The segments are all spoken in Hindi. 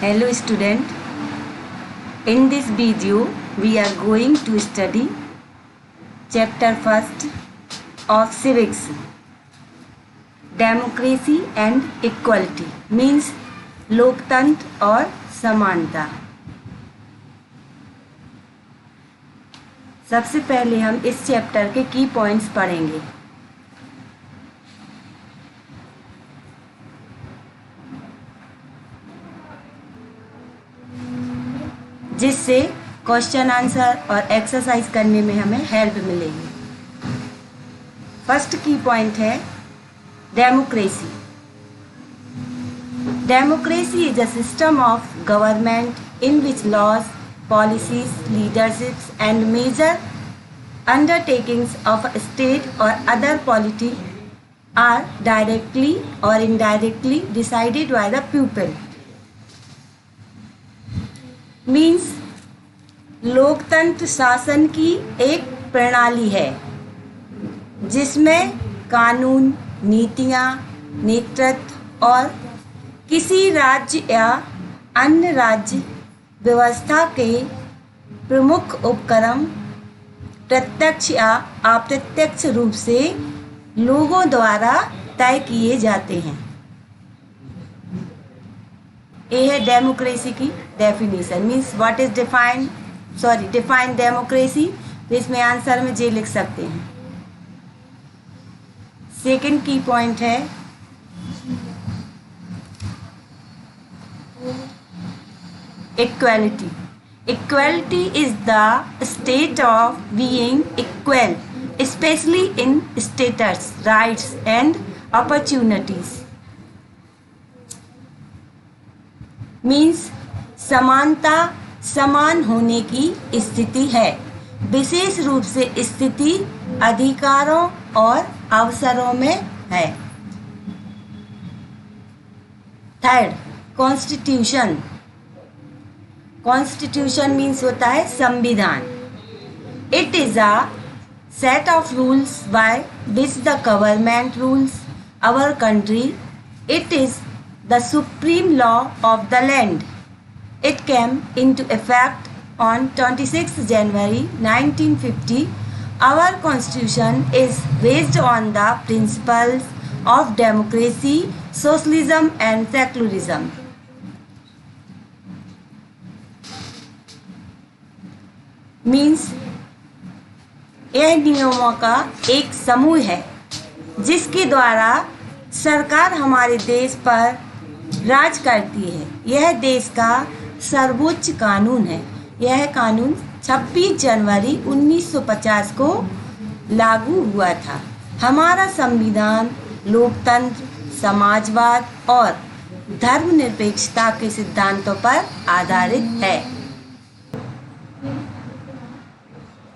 Hello student, in this video we are going to study chapter 1st of civics, democracy and equality means लोकतंत्र और समानता। सबसे पहले हम इस चैप्टर के की पॉइंट्स पढ़ेंगे। जिससे क्वेश्चन आंसर और एक्सरसाइज करने में हमें हेल्प मिलेगी। फर्स्ट की पॉइंट है democracy. Democracy is a system of government in which laws, policies, leaderships and major undertakings of a state or other polity are directly or indirectly decided by the people. Means लोकतंत्र शासन की एक प्रणाली है जिसमें कानून, नीतियाँ, नेतृत्व और किसी राज्य या अन्य राज्य व्यवस्था के प्रमुख उपक्रम प्रत्यक्ष या अप्रत्यक्ष रूप से लोगों द्वारा तय किए जाते हैं। ये है डेमोक्रेसी की definition. Means what is define democracy. तो इसमें आंसर में जे लिख सकते हैं। सेकंड की पॉइंट है equality. Equality is the state of being equal, especially in status, rights and opportunities. Means समानता समान होने की स्थिति है, विशेष रूप से स्थिति अधिकारों और अवसरों में है। Third, constitution. कॉन्स्टिट्यूशन मीन्स होता है संविधान। It is a set of rules by which the government rules our country. It is the supreme law of the land. It came into effect on 26 January 1950. Our constitution is based on the principles of democracy, socialism and secularism. Means यह नियमों का एक समूह है जिसके द्वारा सरकार हमारे देश पर राज करती है। यह देश का सर्वोच्च कानून है। यह कानून 26 जनवरी 1950 को लागू हुआ था। हमारा संविधान लोकतंत्र, समाजवाद और धर्मनिरपेक्षता के सिद्धांतों पर आधारित है।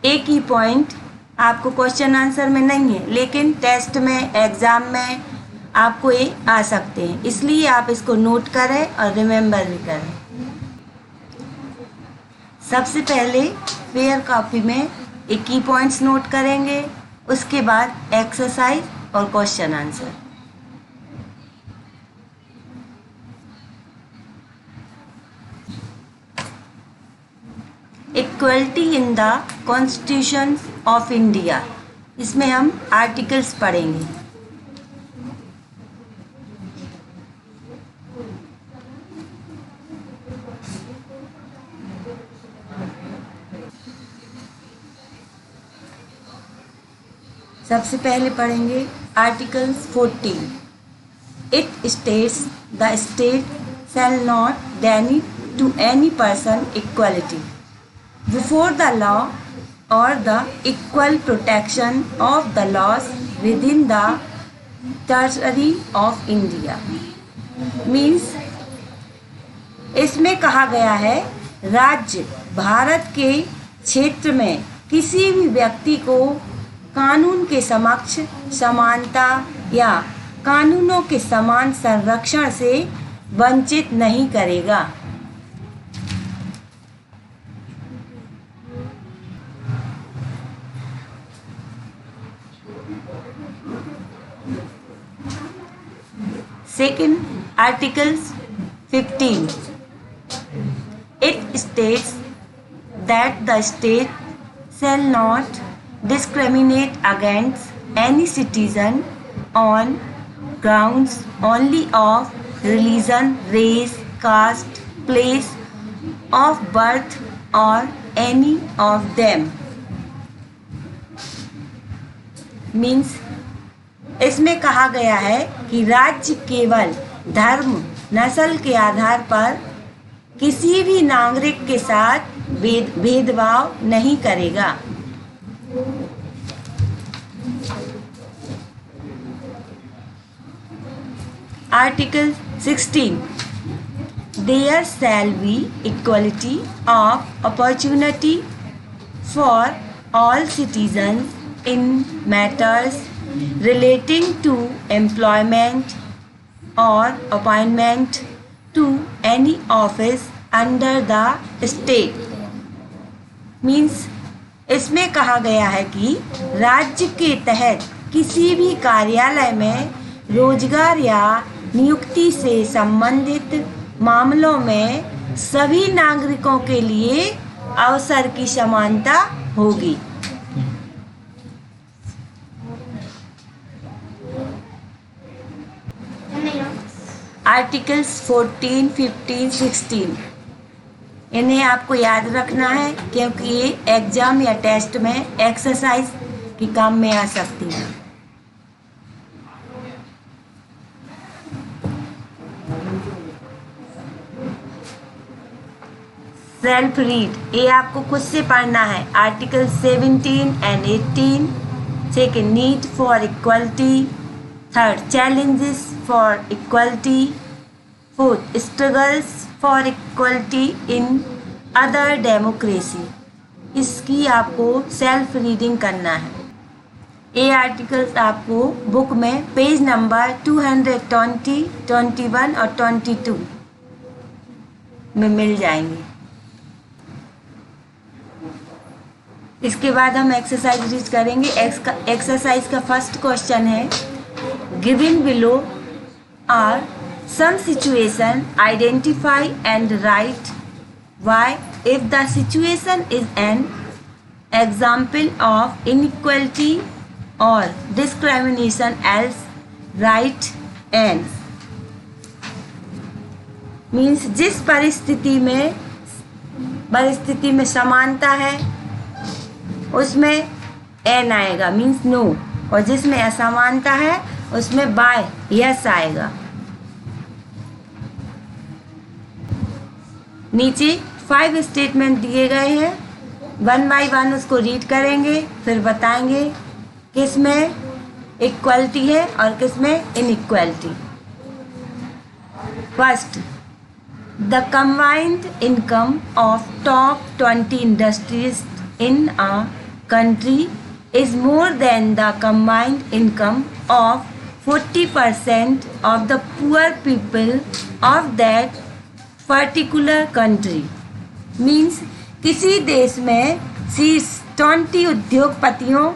एक ही पॉइंट आपको क्वेश्चन आंसर में नहीं है, लेकिन टेस्ट में, एग्ज़ाम में आपको ये आ सकते हैं, इसलिए आप इसको नोट करें और रिमेंबर भी करें। सबसे पहले फेयर कॉपी में एक की पॉइंट्स नोट करेंगे, उसके बाद एक्सरसाइज और question answer. Equality in the constitution of India. इसमें हम आर्टिकल्स पढ़ेंगे। सबसे पहले पढ़ेंगे articles 14। It states the state shall not deny to any person equality before the law or the equal protection of the laws within the territory of India. Means इसमें कहा गया है राज्य भारत के क्षेत्र में किसी भी व्यक्ति को कानून के समक्ष समानता या कानूनों के समान संरक्षण से वंचित नहीं करेगा। Second, Articles 15. states that the state shall not discriminate against any citizen on grounds only of religion, race, caste, place of birth or any of them. Means इसमें कहा गया है कि राज्य केवल धर्म, नस्ल के आधार पर किसी भी नागरिक के साथ भेदभाव नहीं करेगा। Article 16 There shall be equality of opportunity for all citizens in matters relating to employment or appointment to any office under the state. Means इसमें कहा गया है कि राज्य के तहत किसी भी कार्यालय में रोजगार या नियुक्ति से संबंधित मामलों में सभी नागरिकों के लिए अवसर की समानता होगी। आर्टिकल्स 14, 15, 16 इन्हें आपको याद रखना है क्योंकि ये एग्जाम या टेस्ट में एक्सरसाइज के काम में आ सकती है। सेल्फ रीड ये आपको खुद से पढ़ना है। Article 17 and 18। Second, need for equality. Third, challenges for equality. Fourth, struggles for equality in other democracy. इसकी आपको सेल्फ रीडिंग करना है। ये आर्टिकल्स आपको बुक में पेज नंबर 220, 21 और 22 में मिल जाएंगे। इसके बाद हम एक्सरसाइज रीड करेंगे। एक्सरसाइज का फर्स्ट क्वेश्चन है, given below are some situation, identify and write why if the situation is an example of inequality और डिस्क्रिमिनेशन एल्स राइट एंड। मीन्स जिस परिस्थिति में समानता है उसमें एन आएगा, मीन्स नो, और जिसमें असमानता है उसमें बाय यस आएगा। नीचे 5 स्टेटमेंट दिए गए हैं, 1 बाय 1 उसको रीड करेंगे, फिर बताएंगे किस में इक्वलिटी है और किस में inequality. First, the combined income of top 20 industries in a country is more than the combined income of 40% of the poor people of that particular country. Means किसी देश में शीर्ष 20 उद्योगपतियों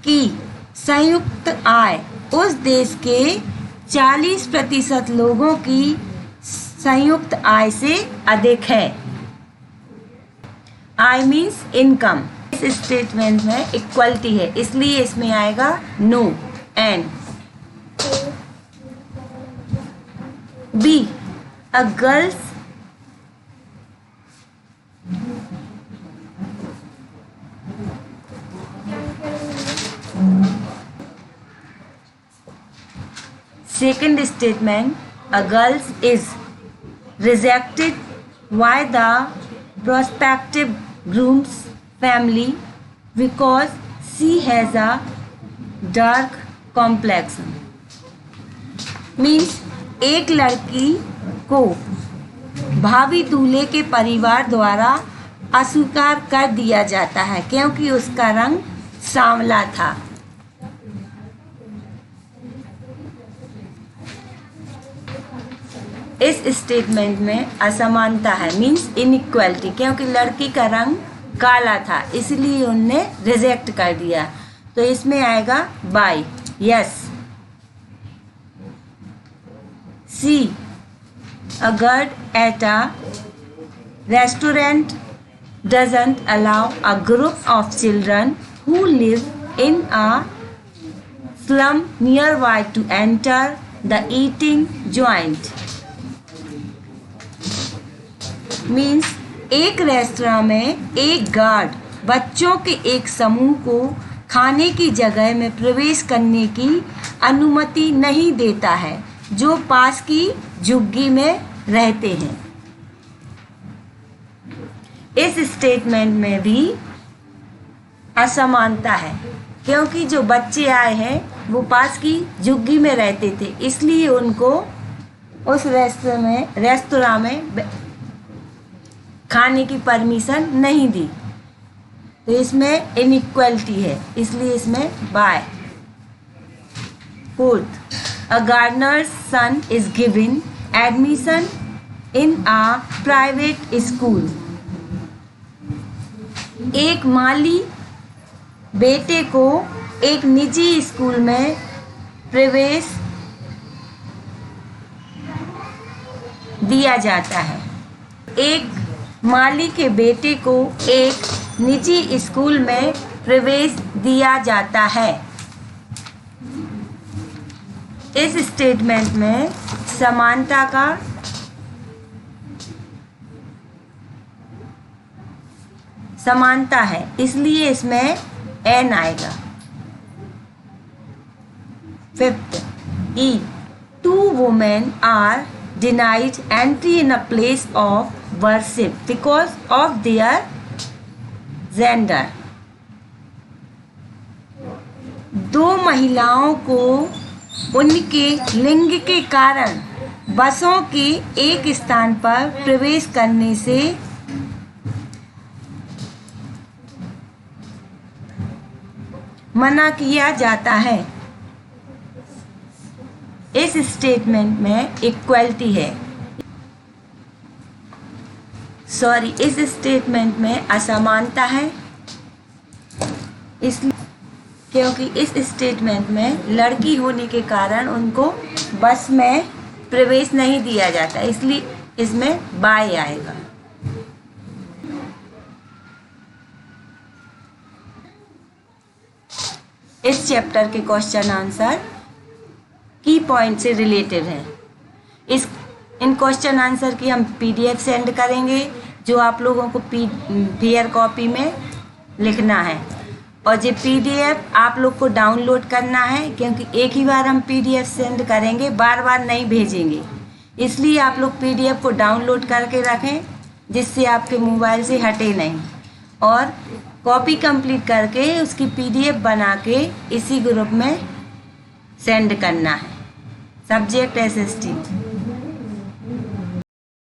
की संयुक्त आय उस देश के 40% लोगों की संयुक्त आय से अधिक है। आई मीन्स इनकम। इस स्टेटमेंट में इक्वलिटी है इसलिए इसमें आएगा no and. B, a girls second statement, a girls is rejected by the prospective groom's family because she has a dark complexion. Means एक लड़की को भावी दूल्हे के परिवार द्वारा अस्वीकार कर दिया जाता है क्योंकि उसका रंग सांवला था। इस स्टेटमेंट में असमानता है, मीन्स इनइक्वलिटी, क्योंकि लड़की का रंग काला था इसलिए उनने रिजेक्ट कर दिया, तो इसमें आएगा by yes. C, a girl at a Restaurant doesn't allow a group of children who live in a slum nearby to enter the eating joint. Means एक रेस्तरां में एक गार्ड बच्चों के एक समूह को खाने की जगह में प्रवेश करने की अनुमति नहीं देता है जो पास की झुग्गी में रहते हैं। इस स्टेटमेंट में भी असमानता है क्योंकि जो बच्चे आए हैं वो पास की झुग्गी में रहते थे, इसलिए उनको उस रेस्तरां में खाने की परमिशन नहीं दी। तो इसमें इनइक्वालिटी है, इसलिए इसमें by. Fourth, a gardener's son is given admission in a private school. एक माली बेटे को एक निजी स्कूल में प्रवेश दिया जाता है। एक माली के बेटे को एक निजी स्कूल में प्रवेश दिया जाता है। इस स्टेटमेंट में समानता का समानता है, इसलिए इसमें एन आएगा। Fifth, e, two women are denied entry in a place of worship because of their gender. दो महिलाओं को उनके लिंग के कारण बसों के एक स्थान पर प्रवेश करने से मना किया जाता है। इस स्टेटमेंट में इक्वलिटी है, इस स्टेटमेंट में असमानता है, इसलिए क्योंकि इस स्टेटमेंट में लड़की होने के कारण उनको बस में प्रवेश नहीं दिया जाता, इसलिए इसमें बाय आएगा। इस चैप्टर के क्वेश्चन आंसर की पॉइंट से रिलेटेड है। इन क्वेश्चन आंसर की हम पीडीएफ सेंड करेंगे जो आप लोगों को पीयर कॉपी में लिखना है, और ये पीडीएफ आप लोग को डाउनलोड करना है क्योंकि एक ही बार हम पीडीएफ सेंड करेंगे, बार बार नहीं भेजेंगे, इसलिए आप लोग पीडीएफ को डाउनलोड करके रखें जिससे आपके मोबाइल से हटे नहीं, और कॉपी कंप्लीट करके उसकी पीडीएफ बना के इसी ग्रुप में सेंड करना है। Subject SST.